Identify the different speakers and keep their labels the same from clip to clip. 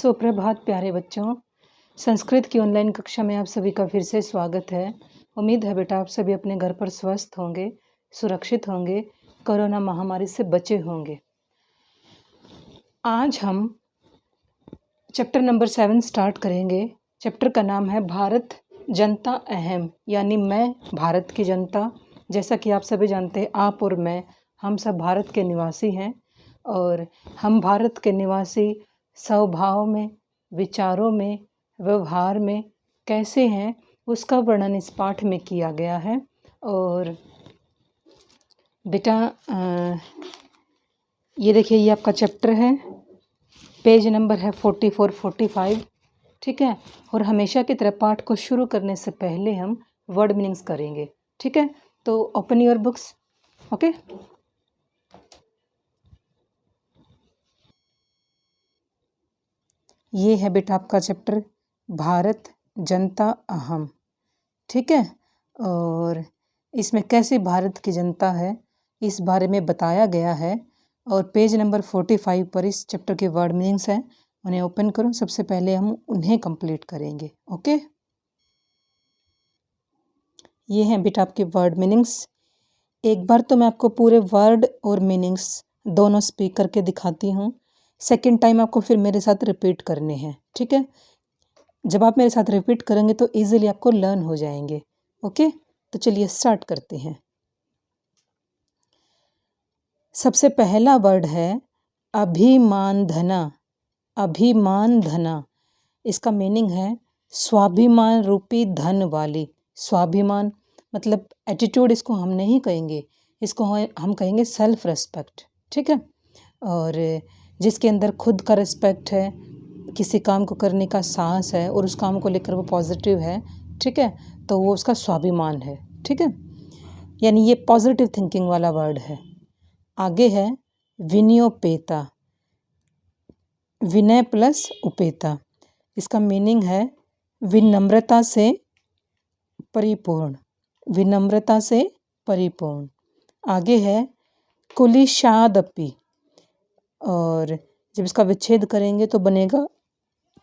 Speaker 1: सुप्रभात प्यारे बच्चों। संस्कृत की ऑनलाइन कक्षा में आप सभी का फिर से स्वागत है। उम्मीद है बेटा आप सभी अपने घर पर स्वस्थ होंगे, सुरक्षित होंगे, कोरोना महामारी से बचे होंगे। आज हम चैप्टर नंबर 7 स्टार्ट करेंगे। चैप्टर का नाम है भारत जनता अहम, यानी मैं भारत की जनता। जैसा कि आप सभी जानते हैं, आप और मैं, हम सब भारत के निवासी हैं और हम भारत के निवासी स्वभाव में, विचारों में, व्यवहार में कैसे हैं उसका वर्णन इस पाठ में किया गया है। और बेटा ये देखिए, ये आपका चैप्टर है, पेज नंबर है 44-45, ठीक है। और हमेशा की तरह पाठ को शुरू करने से पहले हम वर्ड मीनिंग्स करेंगे, ठीक है। तो ओपन योर बुक्स, ओके। ये है बेटा आपका चैप्टर भारत जनता अहम, ठीक है। और इसमें कैसे भारत की जनता है इस बारे में बताया गया है। और पेज नंबर 45 पर इस चैप्टर के वर्ड मीनिंग्स हैं, उन्हें ओपन करो। सबसे पहले हम उन्हें कंप्लीट करेंगे, ओके। ये हैं बेटा आपके वर्ड मीनिंग्स। एक बार तो मैं आपको पूरे वर्ड और मीनिंग्स दोनों स्पीक करके दिखाती हूँ। सेकंड टाइम आपको फिर मेरे साथ रिपीट करने हैं, ठीक है। जब आप मेरे साथ रिपीट करेंगे तो इजीली आपको लर्न हो जाएंगे, ओके। तो चलिए स्टार्ट करते हैं। सबसे पहला वर्ड है अभिमान धना। अभिमान धना, इसका मीनिंग है स्वाभिमान रूपी धन वाली। स्वाभिमान मतलब एटीट्यूड, इसको हम नहीं कहेंगे, इसको हम कहेंगे सेल्फ रेस्पेक्ट, ठीक है। और जिसके अंदर खुद का रिस्पेक्ट है, किसी काम को करने का साहस है और उस काम को लेकर वो पॉजिटिव है, ठीक है, तो वो उसका स्वाभिमान है, ठीक है। यानी ये पॉजिटिव थिंकिंग वाला वर्ड है। आगे है विनयोपेता। विनय प्लस उपेता, इसका मीनिंग है विनम्रता से परिपूर्ण। विनम्रता से परिपूर्ण। आगे है कुलिशादपि, और जब इसका विच्छेद करेंगे तो बनेगा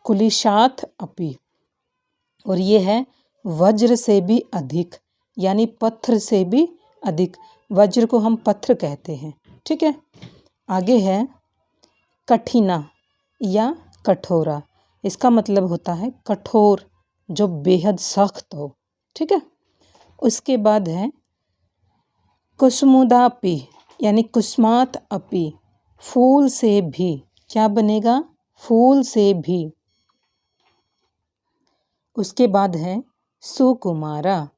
Speaker 1: कुलिशात अपि। और ये है वज्र से भी अधिक, यानी पत्थर से भी अधिक। वज्र को हम पत्थर कहते हैं, ठीक है। आगे है कठिना या कठोरा, इसका मतलब होता है कठोर, जो बेहद सख्त हो, ठीक है। उसके बाद है कुसुमुदापि, यानी कुसमात अपि, फूल से भी। क्या बनेगा? फूल से भी। उसके बाद है सुकुमारा।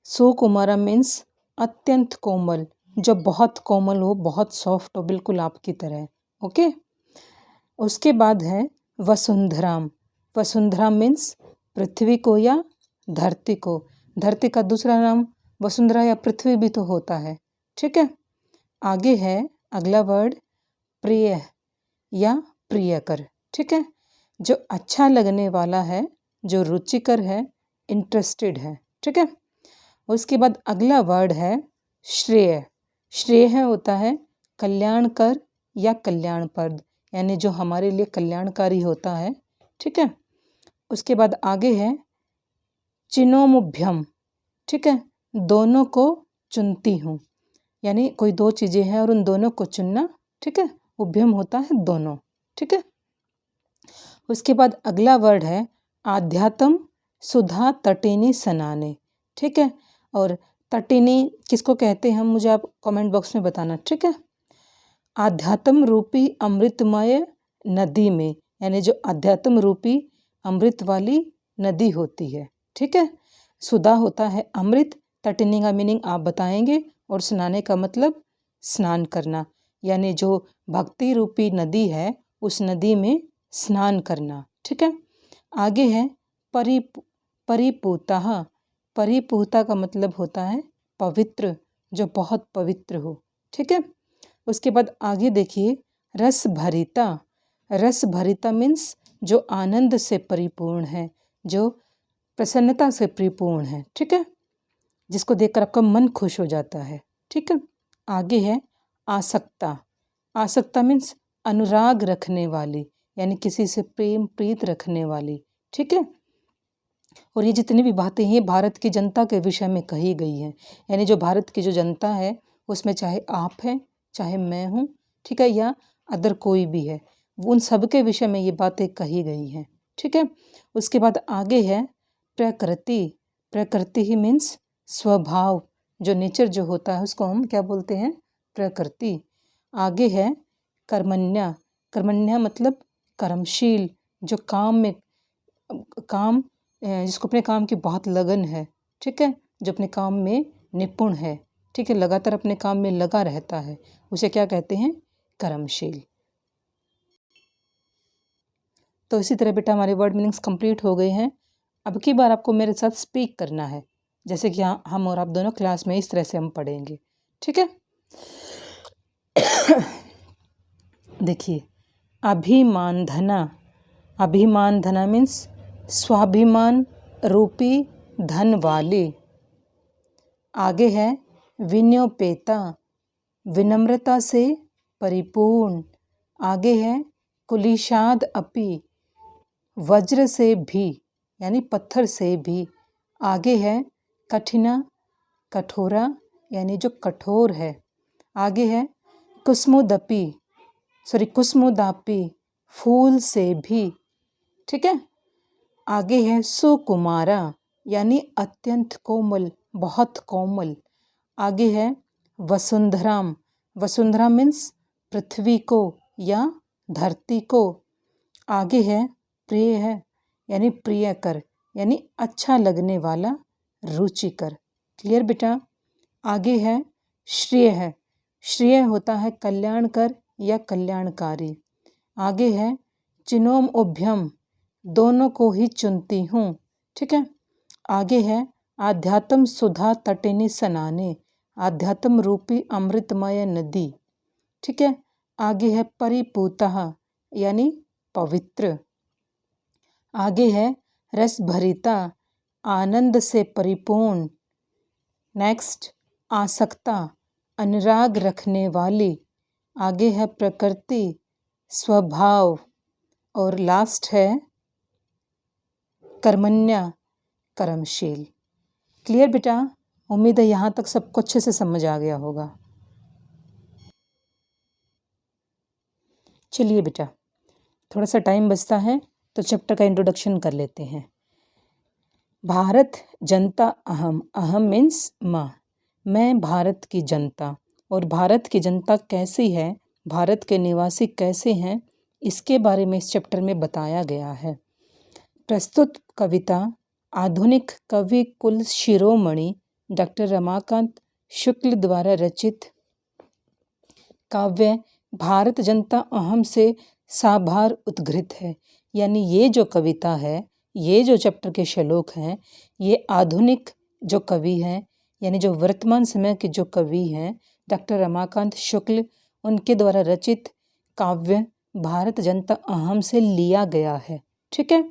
Speaker 1: सुकुमारा मीन्स अत्यंत कोमल, जो बहुत कोमल हो, बहुत सॉफ्ट हो, बिल्कुल आपकी तरह, ओके। उसके बाद है वसुंधराम। वसुंधरा मीन्स पृथ्वी को या धरती को। धरती का दूसरा नाम वसुंधरा या पृथ्वी भी तो होता है, ठीक है। आगे है अगला वर्ड प्रिय या प्रियकर, ठीक है, जो अच्छा लगने वाला है, जो रुचिकर है, इंटरेस्टेड है, ठीक है। उसके बाद अगला वर्ड है श्रेय। श्रेय होता है कल्याणकर या कल्याणप्रद, यानी जो हमारे लिए कल्याणकारी होता है, ठीक है। उसके बाद आगे है चिनोमुभ्यम, ठीक है, दोनों को चुनती हूँ, यानी कोई दो चीज़ें हैं और उन दोनों को चुनना, ठीक है। उभ्यम होता है दोनों, ठीक है। उसके बाद अगला वर्ड है आध्यात्म सुधा तटिनी सनाने, ठीक है। और तटिनी किसको कहते हैं हम, मुझे आप कमेंट बॉक्स में बताना, ठीक है। आध्यात्म रूपी अमृतमय नदी में, यानी जो आध्यात्म रूपी अमृत वाली नदी होती है, ठीक है। सुधा होता है अमृत, तटिनी का मीनिंग आप बताएंगे, और स्नाने का मतलब स्नान करना, यानी जो भक्ति रूपी नदी है उस नदी में स्नान करना, ठीक है। आगे है परिपूता। परिपूता का मतलब होता है पवित्र, जो बहुत पवित्र हो, ठीक है। उसके बाद आगे देखिए रस भरिता। रस भरिता मीन्स जो आनंद से परिपूर्ण है, जो प्रसन्नता से परिपूर्ण है, ठीक है, जिसको देखकर आपका मन खुश हो जाता है, ठीक है। आगे है आसक्ता। आसक्ता मीन्स अनुराग रखने वाली, यानी किसी से प्रेम प्रीत रखने वाली। ठीक है, और ये जितनी भी बातें हैं भारत की जनता के विषय में कही गई हैं, यानी जो भारत की जो जनता है उसमें चाहे आप हैं, चाहे मैं हूँ, ठीक है, या अदर कोई भी है, उन सब के विषय में ये बातें कही गई हैं। ठीक है, उसके बाद आगे है प्रकृति। प्रकृति ही मीन्स स्वभाव, जो नेचर जो होता है उसको हम क्या बोलते हैं, प्रकृति। आगे है कर्मण्या। कर्मण्या मतलब कर्मशील, जो काम जिसको अपने काम की बहुत लगन है। ठीक है, जो अपने काम में निपुण है। ठीक है, लगातार अपने काम में लगा रहता है, उसे क्या कहते हैं, कर्मशील। तो इसी तरह बेटा हमारे वर्ड मीनिंग्स कंप्लीट हो गए हैं। अब की बार आपको मेरे साथ स्पीक करना है, जैसे कि हम और आप दोनों क्लास में इस तरह से हम पढ़ेंगे। ठीक है, देखिए, अभिमान धना। अभिमान धना मीन्स स्वाभिमान रूपी धन वाली। आगे है विनयोपेता, विनम्रता से परिपूर्ण। आगे है कुलिशाद अपि, वज्र से भी यानी पत्थर से भी। आगे है कठिना, कठोरा यानी जो कठोर है। आगे है कुसुमोदपि, कुसुमोदापि, फूल से भी। ठीक है, आगे है सुकुमारा यानी अत्यंत कोमल, बहुत कोमल। आगे है वसुंधराम। वसुंधरा मीन्स पृथ्वी को या धरती को। आगे है प्रिय है यानी प्रियकर, यानी अच्छा लगने वाला, रुचिकर। क्लियर बेटा। आगे है श्रेय है। श्रेय होता है कल्याणकर या कल्याणकारी। आगे है चिनोम उभ्यम, दोनों को ही चुनती हूँ। ठीक है, आगे है आध्यात्म सुधा तटिनी सनाने, आध्यात्म रूपी अमृतमय नदी। ठीक है, आगे है परिपूतः यानी पवित्र। आगे है रस भरिता, आनंद से परिपूर्ण। नेक्स्ट आसक्ता, अनुराग रखने वाली। आगे है प्रकृति, स्वभाव। और लास्ट है कर्मण्या, कर्मशील। क्लियर बेटा, उम्मीद है यहाँ तक सबको अच्छे से समझ आ गया होगा। चलिए बेटा, थोड़ा सा टाइम बचता है तो चैप्टर का इंट्रोडक्शन कर लेते हैं। भारत जनता अहम। अहम मीन्स माँ, मैं भारत की जनता। और भारत की जनता कैसी है, भारत के निवासी कैसे हैं, इसके बारे में इस चैप्टर में बताया गया है। प्रस्तुत कविता आधुनिक कवि कुल शिरोमणि डॉक्टर रमाकांत शुक्ल द्वारा रचित काव्य भारत जनता अहम से साभार उद्घृत है। यानी ये जो कविता है, ये जो चैप्टर के श्लोक हैं, ये आधुनिक जो कवि हैं, यानी जो वर्तमान समय के जो कवि हैं डॉक्टर रमाकांत शुक्ल, उनके द्वारा रचित काव्य भारत जनता अहम से लिया गया है। ठीक है,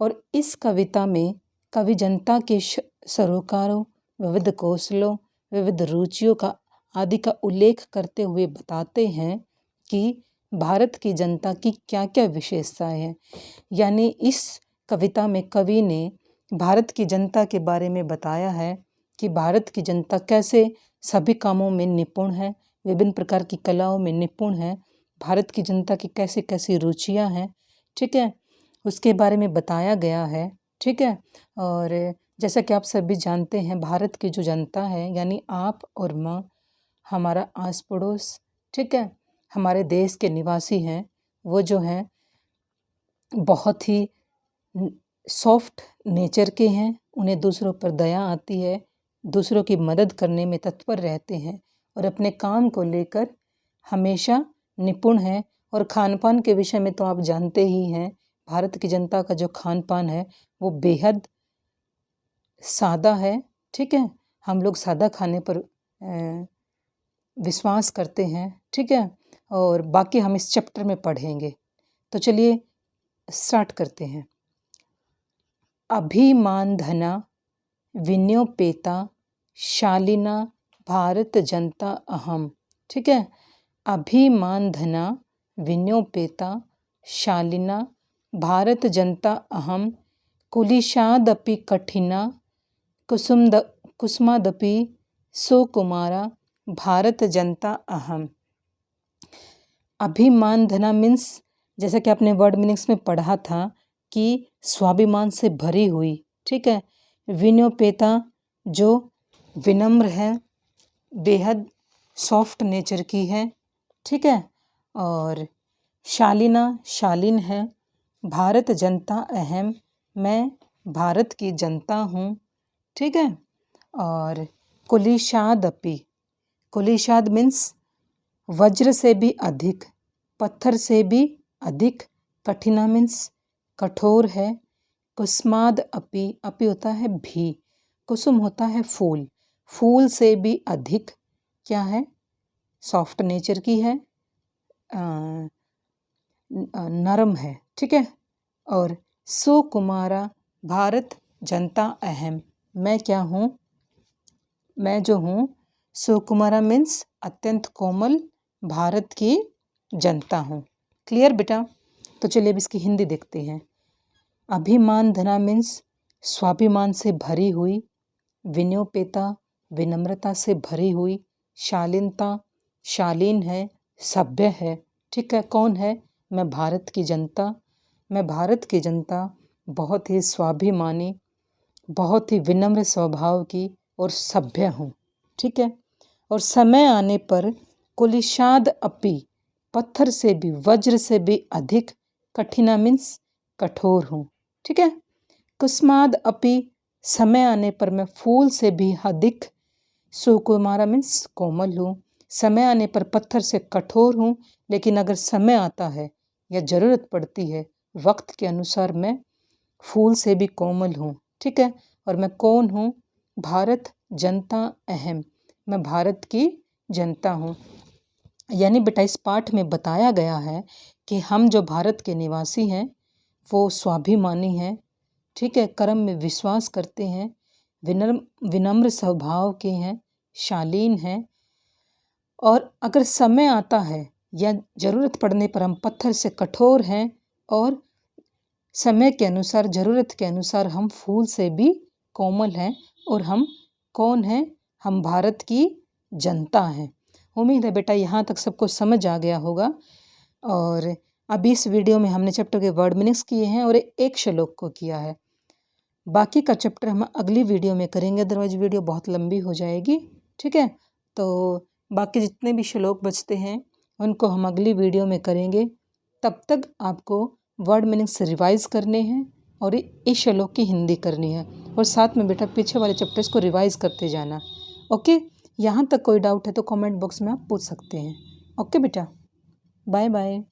Speaker 1: और इस कविता में कवि जनता के सरोकारों, विविध कौशलों, विविध रुचियों का आदि का उल्लेख करते हुए बताते हैं कि भारत की जनता की क्या क्या विशेषताएं हैं। यानी इस कविता में कवि ने भारत की जनता के बारे में बताया है कि भारत की जनता कैसे सभी कामों में निपुण है, विभिन्न प्रकार की कलाओं में निपुण है, भारत की जनता की कैसे कैसी रुचियां हैं। ठीक है, उसके बारे में बताया गया है। ठीक है, और जैसा कि आप सभी जानते हैं, भारत की जो जनता है यानी आप और मैं, हमारा आस पड़ोस, ठीक है, हमारे देश के निवासी हैं, वो जो हैं बहुत ही सॉफ्ट नेचर के हैं। उन्हें दूसरों पर दया आती है, दूसरों की मदद करने में तत्पर रहते हैं और अपने काम को लेकर हमेशा निपुण हैं। और खान पान के विषय में तो आप जानते ही हैं, भारत की जनता का जो खान पान है वो बेहद सादा है। ठीक है, हम लोग सादा खाने पर विश्वास करते हैं। ठीक है, और बाकी हम इस चैप्टर में पढ़ेंगे। तो चलिए स्टार्ट करते हैं। अभिमान धना विनयोपेता शालिना भारत जनता अहम। ठीक है, अभिमान धना विनयोपेता शालिना भारत जनता अहम कुलिशादपि कठिना कुसुमादपि सुकुमारा भारत जनता अहम। अभिमान धना मीन्स, जैसा कि आपने वर्ड मीनिंग्स में पढ़ा था कि स्वाभिमान से भरी हुई, ठीक है। विनयोपेता जो विनम्र है, बेहद सॉफ्ट नेचर की है, ठीक है। और शालीना शालीन है। भारत जनता अहम, मैं भारत की जनता हूँ, ठीक है। और कुलिशादपि, कुलिशाद मीन्स वज्र से भी अधिक, पत्थर से भी अधिक। कठिना मीन्स कठोर है। कुसमाद अपि, अपि होता है भी, कुसुम होता है फूल, फूल से भी अधिक क्या है, सॉफ्ट नेचर की है, नरम है, ठीक है। और सुकुमारा भारत जनता अहम, मैं क्या हूँ, मैं जो हूँ सुकुमारा मीन्स अत्यंत कोमल, भारत की जनता हूँ। क्लियर बेटा? तो चलिए अब इसकी हिंदी देखते हैं। अभिमान धना मीन्स स्वाभिमान से भरी हुई, विनयोपेता विनम्रता से भरी हुई, शालीनता शालीन है, सभ्य है, ठीक है। कौन है? मैं भारत की जनता, मैं भारत की जनता बहुत ही स्वाभिमानी, बहुत ही विनम्र स्वभाव की और सभ्य हूँ, ठीक है। और समय आने पर कुलिशाद अपि, पत्थर से भी वज्र से भी अधिक, कठिना मीन्स कठोर हूँ, ठीक है। कुसमाद अपि, समय आने पर मैं फूल से भी अधिक, सुकुमारा मीन्स कोमल हूँ। समय आने पर पत्थर से कठोर हूँ, लेकिन अगर समय आता है या ज़रूरत पड़ती है, वक्त के अनुसार मैं फूल से भी कोमल हूँ, ठीक है। और मैं कौन हूँ? भारत जनता अहम, मैं भारत की जनता हूँ। यानी बेटा इस पाठ में बताया गया है कि हम जो भारत के निवासी हैं वो स्वाभिमानी हैं, ठीक है, कर्म में विश्वास करते हैं, विनम्र स्वभाव के हैं, शालीन हैं। और अगर समय आता है या ज़रूरत पड़ने पर हम पत्थर से कठोर हैं, और समय के अनुसार ज़रूरत के अनुसार हम फूल से भी कोमल हैं। और हम कौन हैं? हम भारत की जनता हैं। उम्मीद है बेटा यहाँ तक सबको समझ आ गया होगा। और अभी इस वीडियो में हमने चैप्टर के वर्ड मीनिंग्स किए हैं और एक श्लोक को किया है। बाकी का चैप्टर हम अगली वीडियो में करेंगे, अदरवाइज वीडियो बहुत लंबी हो जाएगी, ठीक है। तो बाकी जितने भी श्लोक बचते हैं उनको हम अगली वीडियो में करेंगे। तब तक आपको वर्ड मीनिंग्स रिवाइज़ करने हैं और इस श्लोक की हिंदी करनी है, और साथ में बेटा पीछे वाले चैप्टर्स को रिवाइज़ करते जाना। ओके, यहाँ तक कोई डाउट है तो कमेंट बॉक्स में आप पूछ सकते हैं। ओके बेटा, बाय बाय।